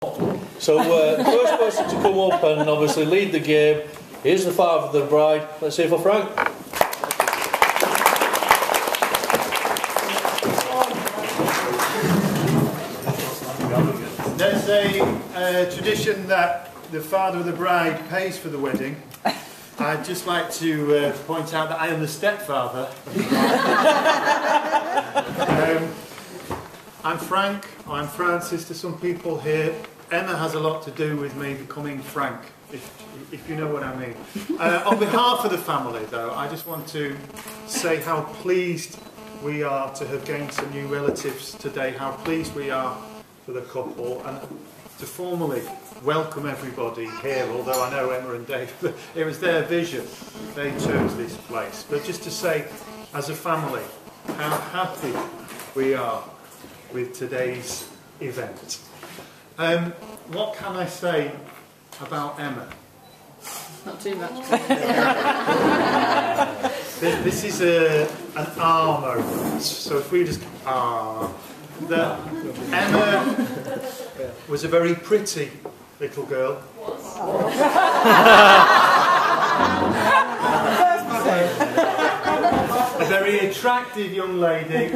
So the first person to come up and obviously lead the game is the father of the bride. Let's hear for Frank. There's a tradition that the father of the bride pays for the wedding. I'd just like to point out that I am the stepfather. I'm Frank, I'm Francis to some people here. Emma has a lot to do with me becoming Frank, if you know what I mean. On behalf of the family, though, I just want to say how pleased we are to have gained some new relatives today, how pleased we are for the couple, and to formally welcome everybody here, although I know Emma and Dave, it was their vision, they chose this place. But just to say, as a family, how happy we are with today's event. What can I say about Emma? Not too much. This is an R moment, so if we just that Emma was a very pretty little girl. A very attractive young lady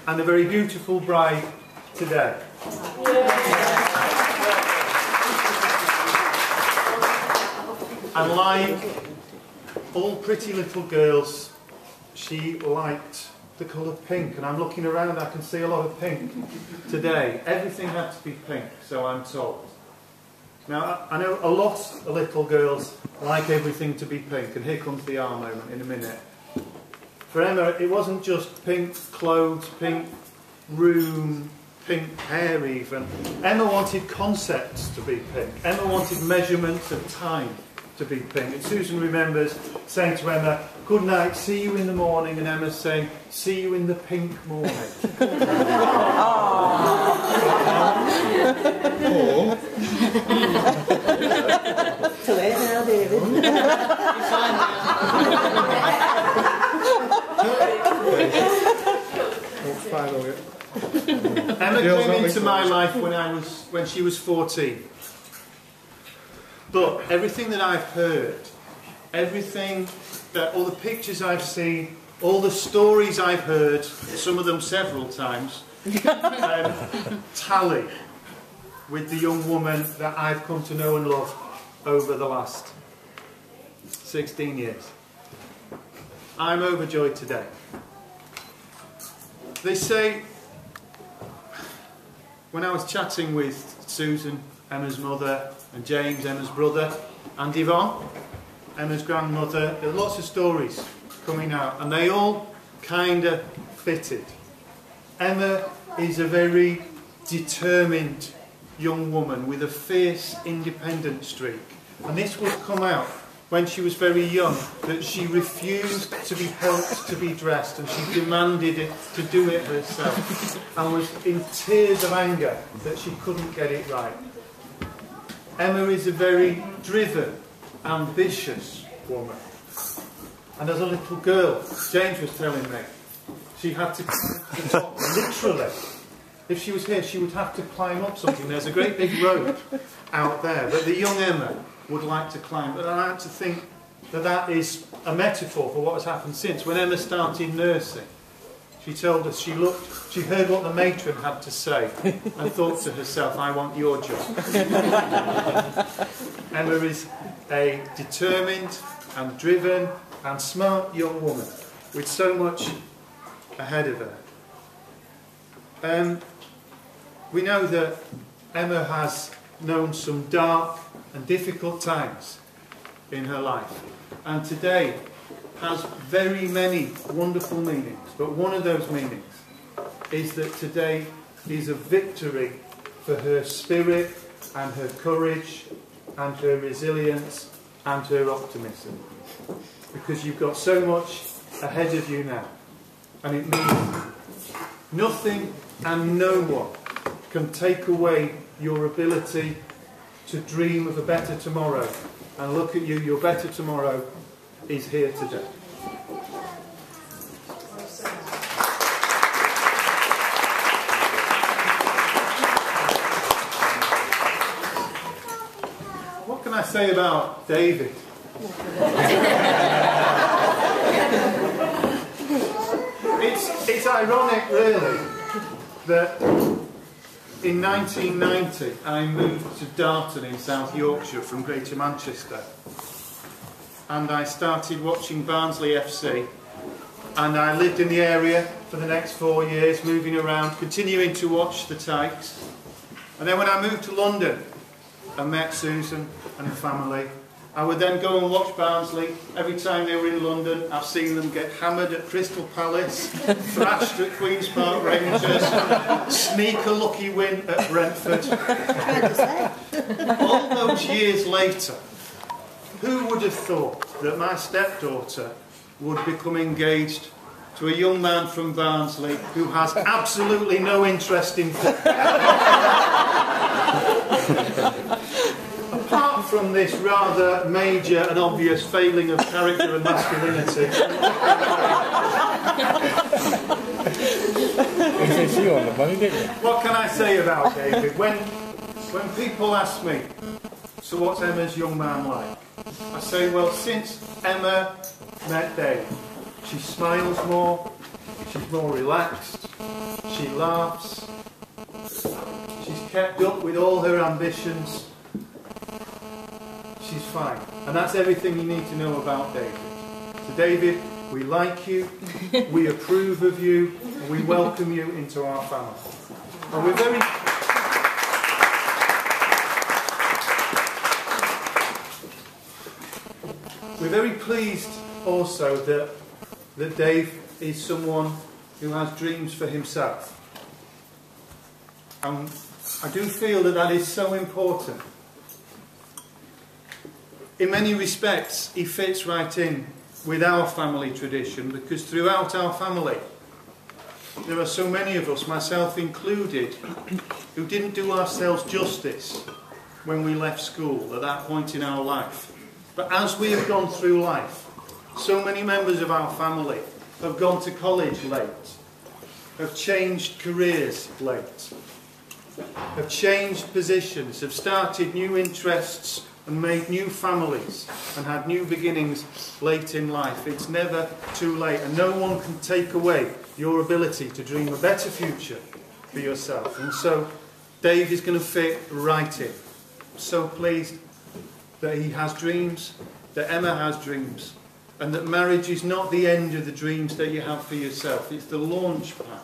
and a very beautiful bride today. And like all pretty little girls, she liked the colour pink, and I'm looking around, I can see a lot of pink today. Everything had to be pink, so I'm told. Now, I know a lot of little girls like everything to be pink, and here comes the R moment in a minute. For Emma, it wasn't just pink clothes, pink room, pink hair even. Emma wanted concepts to be pink. Emma wanted measurements of time to be pink. And Susan remembers saying to Emma, "Good night, see you in the morning," and Emma saying, "See you in the pink morning." Too late now, David. Emma came into my life when she was 14. But everything that I've heard, everything that all the pictures I've seen, all the stories I've heard, some of them several times, tally with the young woman that I've come to know and love over the last 16 years. I'm overjoyed today. They say, when I was chatting with Susan, Emma's mother, and James, Emma's brother, and Yvonne, Emma's grandmother, there are lots of stories coming out, and they all kind of fitted. Emma is a very determined young woman with a fierce, independent streak. And this would come out when she was very young, that she refused to be helped to be dressed, and she demanded it to do it herself, and was in tears of anger that she couldn't get it right. Emma is a very driven, ambitious woman. And as a little girl, James was telling me, she had to climb the top, literally. If she was here, she would have to climb up something. There's a great big rope out there that the young Emma would like to climb. But I like to think that that is a metaphor for what has happened since. When Emma started nursing, she told us she heard what the matron had to say and thought to herself, "I want your job." Emma is a determined and driven and smart young woman with so much ahead of her. We know that Emma has known some dark and difficult times in her life, and today has very many wonderful meanings, but one of those meanings is that today is a victory for her spirit and her courage and her resilience and her optimism, because you've got so much ahead of you now, and it means nothing and no one can take away your ability to dream of a better tomorrow. And look at you, your better tomorrow is here today. can I say about David? It's ironic, really, that in 1990 I moved to Darton in South Yorkshire from Greater Manchester, and I started watching Barnsley FC, and I lived in the area for the next 4 years, moving around, continuing to watch the Tykes. And then when I moved to London and met Susan and her family, I would then go and watch Barnsley. Every time they were in London, I've seen them get hammered at Crystal Palace, thrashed at Queen's Park Rangers, sneak a lucky win at Brentford. All those years later, who would have thought that my stepdaughter would become engaged to a young man from Barnsley who has absolutely no interest in football? Apart from this rather major and obvious failing of character and masculinity, what can I say about David? When people ask me, so what's Emma's young man like? I say, well, since Emma met Dave, she smiles more, she's more relaxed, she laughs, she's kept up with all her ambitions. She's fine. And that's everything you need to know about David. So David, we like you, we approve of you, and we welcome you into our family. And we're very pleased also that Dave is someone who has dreams for himself. And I do feel that is so important. In many respects, he fits right in with our family tradition, because throughout our family there are so many of us, myself included, who didn't do ourselves justice when we left school at that point in our life. But as we have gone through life, so many members of our family have gone to college late, have changed careers late, have changed positions, have started new interests and made new families and had new beginnings late in life. It's never too late, and no one can take away your ability to dream a better future for yourself. And so Dave is going to fit right in. I'm so pleased that he has dreams, that Emma has dreams, and that marriage is not the end of the dreams that you have for yourself. It's the launch pad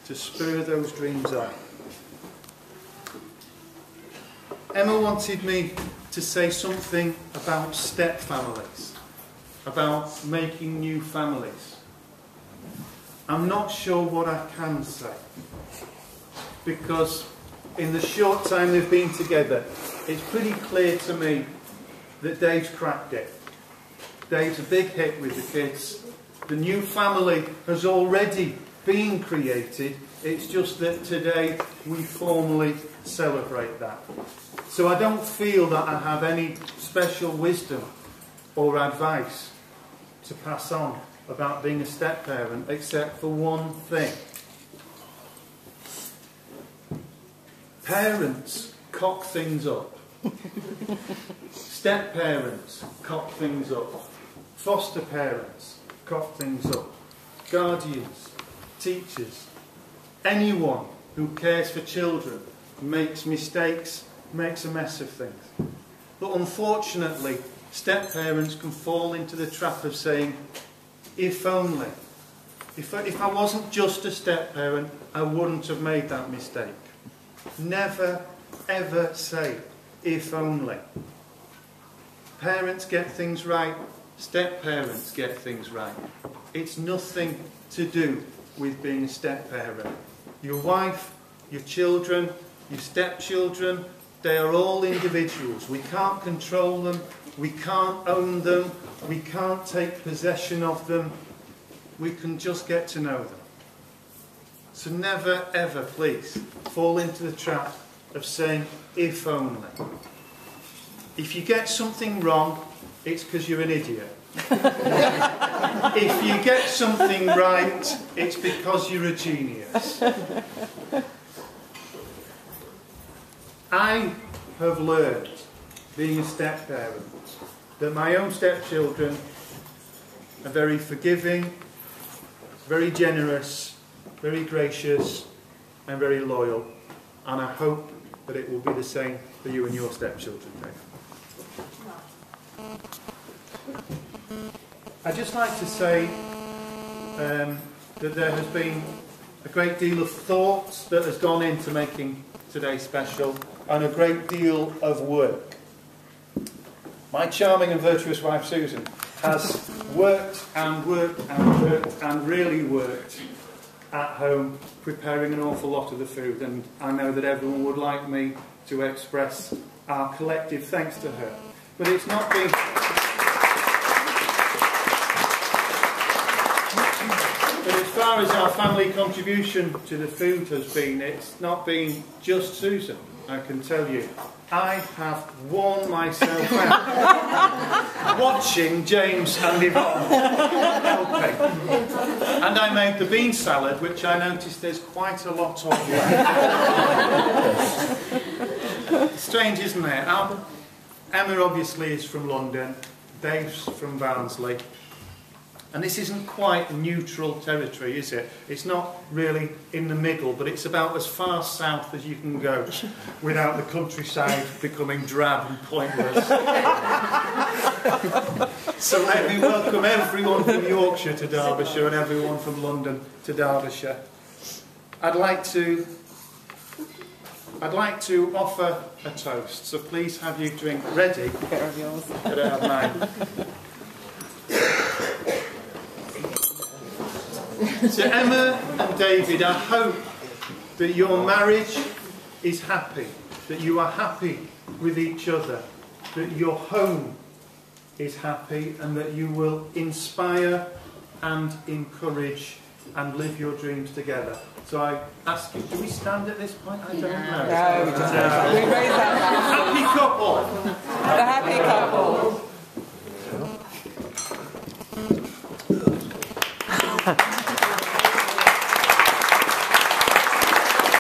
to spur those dreams on. Emma wanted me to say something about step families, about making new families. I'm not sure what I can say, because in the short time they've been together, it's pretty clear to me that Dave's cracked it. Dave's a big hit with the kids. The new family has already been created. It's just that today we formally celebrate that. So I don't feel that I have any special wisdom or advice to pass on about being a step-parent, except for one thing. Parents cock things up. Step-parents cock things up. Foster parents cock things up. Guardians, teachers, anyone who cares for children makes mistakes, makes a mess of things. But unfortunately, step-parents can fall into the trap of saying, if only. If I wasn't just a step-parent, I wouldn't have made that mistake. Never, ever say, if only. Parents get things right, step-parents get things right. It's nothing to do with being a step-parent. Your wife, your children, your stepchildren, they are all individuals. We can't control them, we can't own them, we can't take possession of them. We can just get to know them. So never, ever, please, fall into the trap of saying, if only. If you get something wrong, it's because you're an idiot. If you get something right, it's because you're a genius. I have learned being a step-parent, that my own stepchildren are very forgiving, very generous, very gracious and very loyal, and I hope that it will be the same for you and your stepchildren, Dave. I'd just like to say that there has been a great deal of thought that has gone into making today special, and a great deal of work. My charming and virtuous wife Susan has worked and worked and worked and really worked at home preparing an awful lot of the food, and I know that everyone would like me to express our collective thanks to her. But it's not been... But as far as our family contribution to the food has been, it's not been just Susan, I can tell you. I have worn myself out watching James and Yvonne helping. And I made the bean salad, which I noticed there's quite a lot of left. Strange, isn't it? Emma obviously is from London, Dave's from Barnsley. And this isn't quite neutral territory, is it? It's not really in the middle, but it's about as far south as you can go without the countryside becoming drab and pointless. So let me welcome everyone from Yorkshire to Derbyshire and everyone from London to Derbyshire. I'd like to offer a toast, so please have your drink ready. Get rid of yours. Get out of mine. To Emma and David, I hope that your marriage is happy, that you are happy with each other, that your home is happy, and that you will inspire and encourage and live your dreams together. So I ask you, do we stand at this point? I don't know. No, we just we raise our hand. Happy couple! The happy couple.